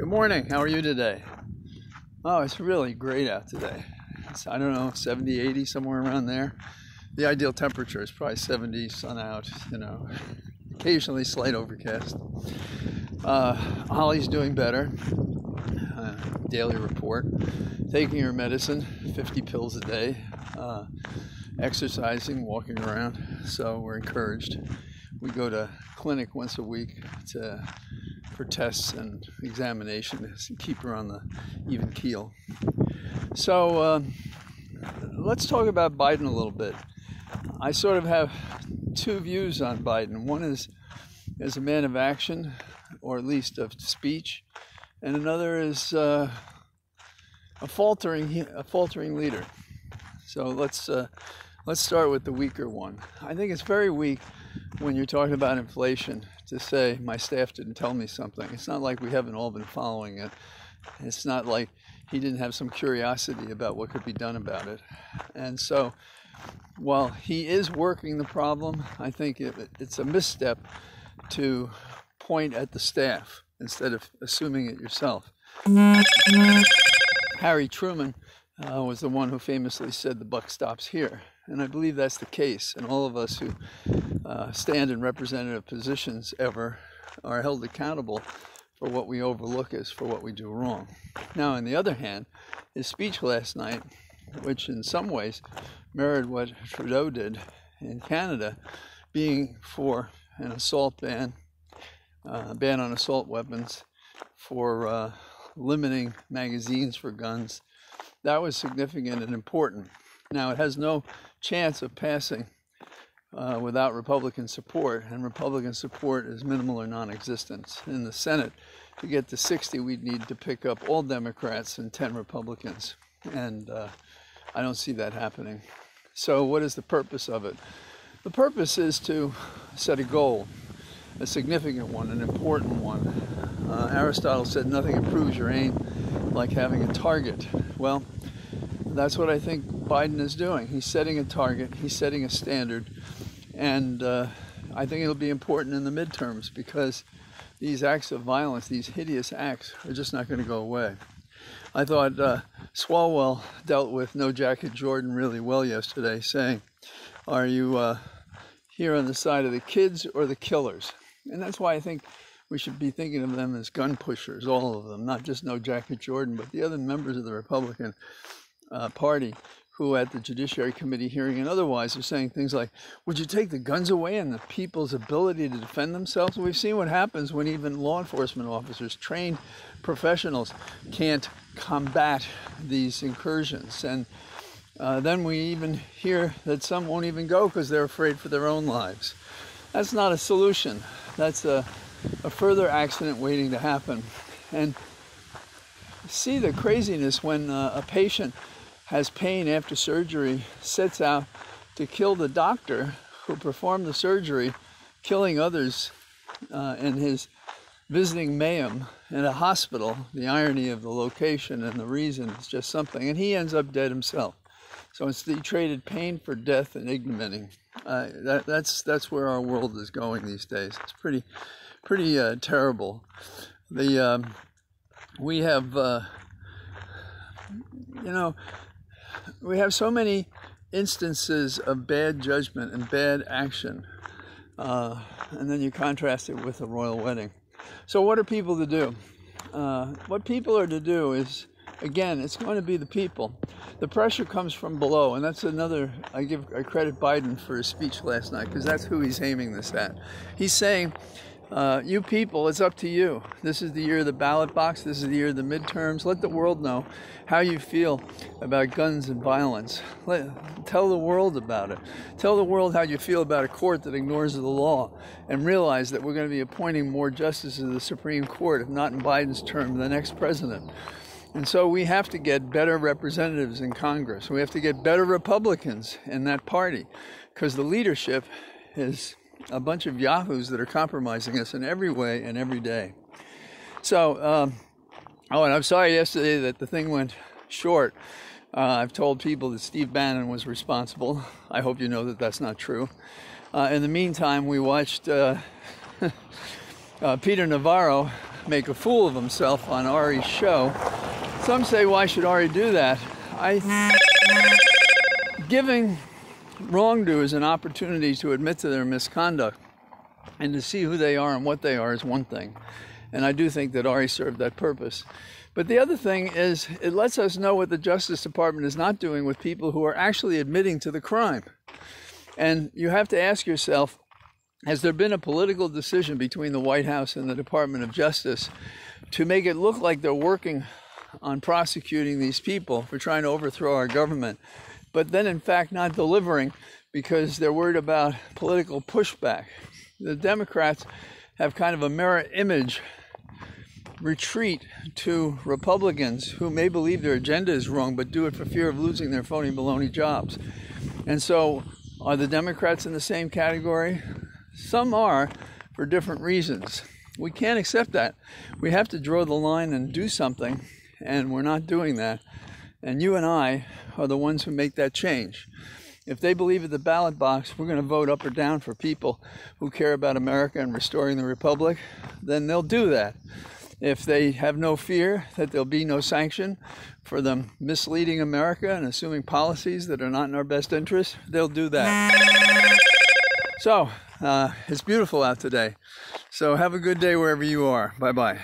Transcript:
Good morning. How are you today? Oh, it's really great out today. I don't know, 70, 80, somewhere around there. The ideal temperature is probably 70, sun out, occasionally slight overcast. Holly's doing better. Daily report. Taking her medicine, 50 pills a day. Exercising, walking around. So we're encouraged. We go to clinic once a week for tests and examinations to keep her on the even keel. So let's talk about Biden a little bit. I sort of have two views on Biden. One is as a man of action, or at least of speech, and another is a faltering leader. So let's start with the weaker one. I think it's very weak when you're talking about inflation to say my staff didn't tell me something. It's not like we haven't all been following it. It's not like he didn't have some curiosity about what could be done about it. And so while he is working the problem, I think it's a misstep to point at the staff instead of assuming it yourself. Harry Truman was the one who famously said the buck stops here. And I believe that's the case. And all of us who stand in representative positions ever are held accountable for what we overlook as for what we do wrong. Now, on the other hand, his speech last night, which in some ways mirrored what Trudeau did in Canada, being for an assault ban, ban on assault weapons, for limiting magazines for guns, that was significant and important. Now, it has no chance of passing without Republican support, and Republican support is minimal or non-existent. In the Senate, to get to 60, we'd need to pick up all Democrats and 10 Republicans, and I don't see that happening. So what is the purpose of it? The purpose is to set a goal, a significant one, an important one. Aristotle said nothing improves your aim like having a target. Well, that's what I think Biden is doing. He's setting a target, he's setting a standard, and I think it'll be important in the midterms because these acts of violence, these hideous acts, are just not going to go away. I thought Swalwell dealt with No Jacket Jordan really well yesterday, saying, are you here on the side of the kids or the killers? And that's why I think we should be thinking of them as gun pushers, all of them, not just No Jacket Jordan, but the other members of the Republican Party who at the Judiciary Committee hearing and otherwise are saying things like, would you take the guns away and the people's ability to defend themselves? We've seen what happens when even law enforcement officers, trained professionals, can't combat these incursions. And then we even hear that some won't even go because they're afraid for their own lives. That's not a solution. That's a further accident waiting to happen. And see the craziness when a patient has pain after surgery, sets out to kill the doctor who performed the surgery, killing others in his visiting mayhem in a hospital. The irony of the location and the reason is just something. And he ends up dead himself. So he traded pain for death and ignominy. That's where our world is going these days. It's pretty terrible. We have we have so many instances of bad judgment and bad action, and then you contrast it with a royal wedding. So what are people to do? What people are to do is, again, it's going to be the people. The pressure comes from below, and that's another, I credit Biden for his speech last night, because that's who he's aiming this at. He's saying, you people, it's up to you. This is the year of the ballot box. This is the year of the midterms. Let the world know how you feel about guns and violence. Tell the world about it. Tell the world how you feel about a court that ignores the law, and realize that we're going to be appointing more justices to the Supreme Court, if not in Biden's term, the next president. And so we have to get better representatives in Congress. We have to get better Republicans in that party, because the leadership is a bunch of yahoos that are compromising us in every way and every day. So, and I'm sorry yesterday that the thing went short. I've told people that Steve Bannon was responsible. I hope you know that that's not true. In the meantime, we watched Peter Navarro make a fool of himself on Ari's show. Some say, why should Ari do that? Giving wrongdoers an opportunity to admit to their misconduct and to see who they are and what they are is one thing. And I do think that Ari served that purpose. But the other thing is, it lets us know what the Justice Department is not doing with people who are actually admitting to the crime. And you have to ask yourself, has there been a political decision between the White House and the Department of Justice to make it look like they're working on prosecuting these people for trying to overthrow our government, but then in fact not delivering because they're worried about political pushback? The Democrats have kind of a mirror image retreat to Republicans who may believe their agenda is wrong but do it for fear of losing their phony baloney jobs. And so are the Democrats in the same category? Some are, for different reasons. We can't accept that. We have to draw the line and do something, and we're not doing that. And you and I are the ones who make that change. If they believe at the ballot box we're going to vote up or down for people who care about America and restoring the Republic, then they'll do that. If they have no fear that there'll be no sanction for them misleading America and assuming policies that are not in our best interest, they'll do that. So, it's beautiful out today. So have a good day wherever you are. Bye-bye.